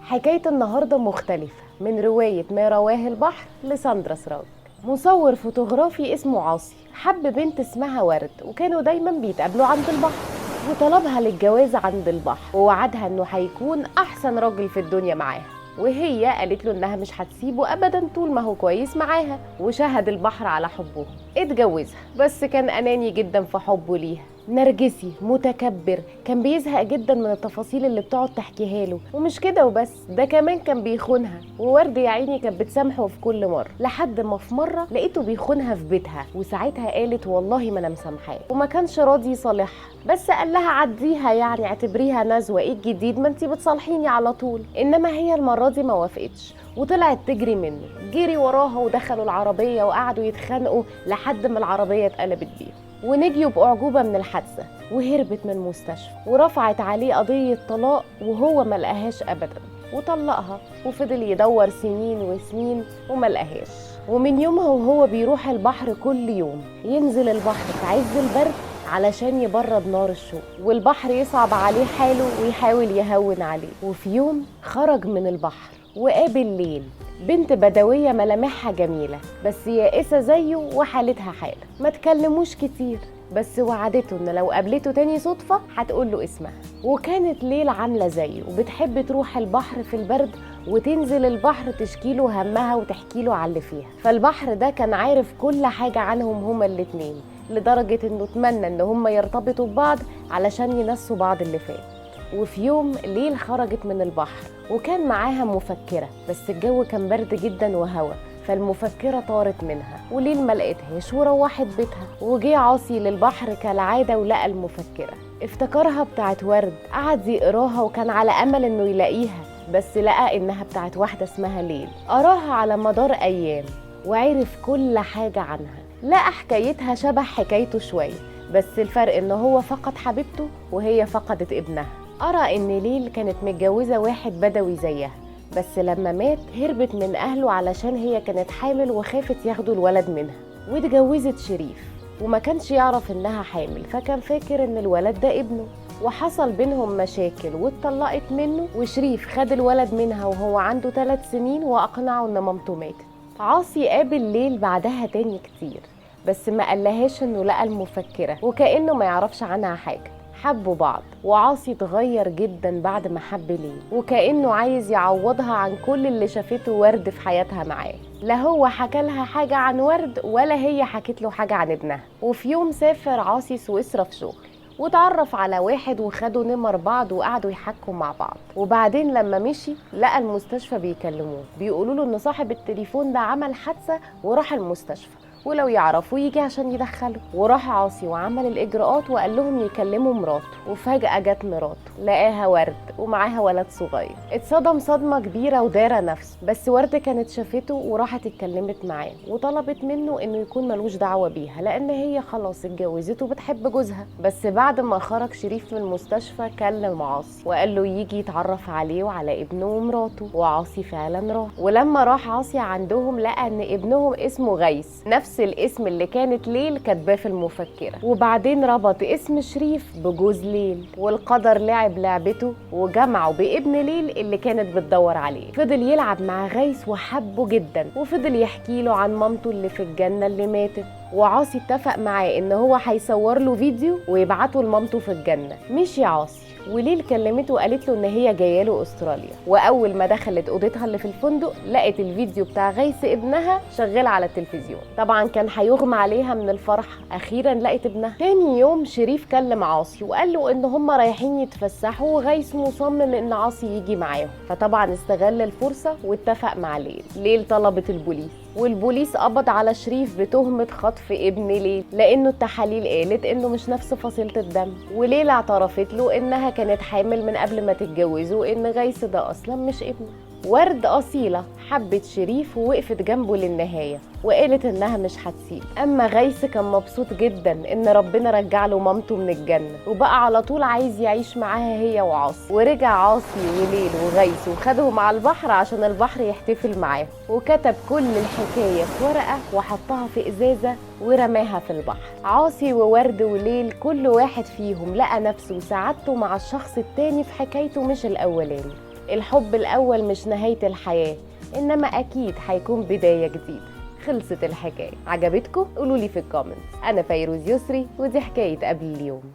حكاية النهاردة مختلفة من رواية ما رواه البحر لساندرا سراج. مصور فوتوغرافي اسمه عاصي حب بنت اسمها ورد، وكانوا دايما بيتقابلوا عند البحر، وطلبها للجواز عند البحر ووعدها انه هيكون احسن راجل في الدنيا معاها، وهي قالت له انها مش هتسيبه ابدا طول ما هو كويس معاها، وشهد البحر على حبهم. اتجوزها، بس كان اناني جدا في حبه ليها، نرجسي متكبر، كان بيزهق جدا من التفاصيل اللي بتقعد تحكيها له، ومش كده وبس، ده كمان كان بيخونها، وورد يا عيني كانت بتسامحه في كل مره، لحد ما في مره لقيته بيخونها في بيتها، وساعتها قالت والله ما انا مسامحاه، وما كانش راضي يصالحها، بس قال لها عديها، يعني اعتبريها نزوه، ايه الجديد، ما انتي بتصالحيني على طول. انما هي المره دي ما وافقتش، وطلعت تجري منه، جري وراها ودخلوا العربيه وقعدوا يتخانقوا لحد ما العربيه اتقلبت بيهم، ونجيوا بأعجوبة من الحادثة، وهربت من المستشفى ورفعت عليه قضية طلاق، وهو ما لقاهاش أبدا وطلقها، وفضل يدور سنين وسنين وما لقاهاش. ومن يومها وهو بيروح البحر كل يوم، ينزل البحر في عز البرد علشان يبرد نار الشوق، والبحر يصعب عليه حاله ويحاول يهون عليه. وفي يوم خرج من البحر وقابل ليل، بنت بدوية ملامحها جميلة بس يائسة زيه وحالتها حالة، ما تكلموش كتير، بس وعدته ان لو قابلته تاني صدفة هتقوله اسمها. وكانت ليل عاملة زيه وبتحب تروح البحر في البرد، وتنزل البحر تشكيله همها وتحكيله على اللي فيها، فالبحر ده كان عارف كل حاجة عنهم هما الاتنين، لدرجة انه اتمنى ان هما يرتبطوا ببعض علشان ينسوا بعض اللي فات. وفي يوم ليل خرجت من البحر وكان معاها مفكرة، بس الجو كان برد جدا وهوا، فالمفكرة طارت منها، وليل ما لقيتهاش وروحت بيتها. وجي عاصي للبحر كالعادة ولقى المفكرة، افتكرها بتاعت ورد، قعد يقراها وكان على أمل إنه يلاقيها، بس لقى إنها بتاعت واحدة اسمها ليل. قراها على مدار أيام وعرف كل حاجة عنها، لقى حكايتها شبه حكايته شوية، بس الفرق إن هو فقد حبيبته وهي فقدت ابنها. قرأ إن ليل كانت متجوزة واحد بدوي زيها، بس لما مات هربت من أهله علشان هي كانت حامل وخافت ياخدوا الولد منها، واتجوزت شريف، وما كانش يعرف إنها حامل، فكان فاكر إن الولد ده ابنه، وحصل بينهم مشاكل واتطلقت منه، وشريف خد الولد منها وهو عنده 3 سنين وأقنعه إن مامته ماتت. عاصي قابل ليل بعدها تاني كتير، بس ما قالهاش إنه لقى المفكرة، وكأنه ما يعرفش عنها حاجة. حبوا بعض، وعاصي اتغير جدا بعد ما حب ليل، وكأنه عايز يعوضها عن كل اللي شافته ورد في حياتها معاه، لا هو حكى لها حاجة عن ورد ولا هي حكت له حاجة عن ابنها. وفي يوم سافر عاصي سويسرا في شغل، واتعرف على واحد وخدوا نمر بعض وقعدوا يحكوا مع بعض، وبعدين لما مشي لقى المستشفى بيكلموه بيقولوا له ان صاحب التليفون ده عمل حادثة وراح المستشفى، ولو يعرفوا يجي عشان يدخله. وراح عاصي وعمل الإجراءات وقال لهم يكلموا مراته، وفجأة جت مراته لقاها ورد ومعاها ولد صغير، اتصدم صدمة كبيرة ودار نفسه، بس ورد كانت شافته وراحت اتكلمت معاه وطلبت منه انه يكون ملوش دعوة بيها لان هي خلاص اتجوزت وبتحب جوزها. بس بعد ما خرج شريف من المستشفى كلم عاصي وقال له يجي يتعرف عليه وعلى ابنه ومراته، وعاصي فعلا راح. ولما راح عاصي عندهم لقى ان ابنهم اسمه غيث، نفس الاسم اللي كانت ليل كاتباه في المفكرة، وبعدين ربط اسم شريف بجوز ليل، والقدر لعب لعبته وجمعه بابن ليل اللي كانت بتدور عليه. فضل يلعب مع غيث وحبه جدا، وفضل يحكي له عن مامته اللي في الجنة اللي ماتت، وعاصي اتفق معاه ان هو هيصور له فيديو ويبعته لمامته في الجنة. مشي عاصي، وليل كلمته وقالت له ان هي جايه له استراليا، واول ما دخلت اوضتها اللي في الفندق لقت الفيديو بتاع غيث ابنها شغال على التلفزيون، طبعا كان هيغمى عليها من الفرح، اخيرا لقت ابنها. تاني يوم شريف كلم عاصي وقال له ان هم رايحين يتفسحوا، وغيث مصمم ان عاصي يجي معاهم، فطبعا استغل الفرصه واتفق مع ليل. ليل طلبت البوليس، والبوليس قبض على شريف بتهمة خطف ابن ليل، لأنه التحاليل قالت إنه مش نفس فصيلة الدم، وليل اعترفت له إنها كانت حامل من قبل ما تتجوزوا، وإن غيث ده أصلا مش ابنه. ورد أصيلة حبت شريف ووقفت جنبه للنهاية وقالت إنها مش هتسيب. أما غيث كان مبسوط جدا إن ربنا رجع له مامته من الجنة، وبقى على طول عايز يعيش معاها هي وعاصي. ورجع عاصي وليل وغيث وخدهم على البحر عشان البحر يحتفل معاهم، وكتب كل الحكاية في ورقة وحطها في إزازة ورماها في البحر. عاصي وورد وليل كل واحد فيهم لقى نفسه وسعادته مع الشخص التاني في حكايته مش الأولاني. الحب الأول مش نهاية الحياة، إنما أكيد هيكون بداية جديدة. خلصت الحكاية. عجبتكم؟ قولولي في الكومنتس. أنا فيروز يسري، ودي حكاية قبل اليوم.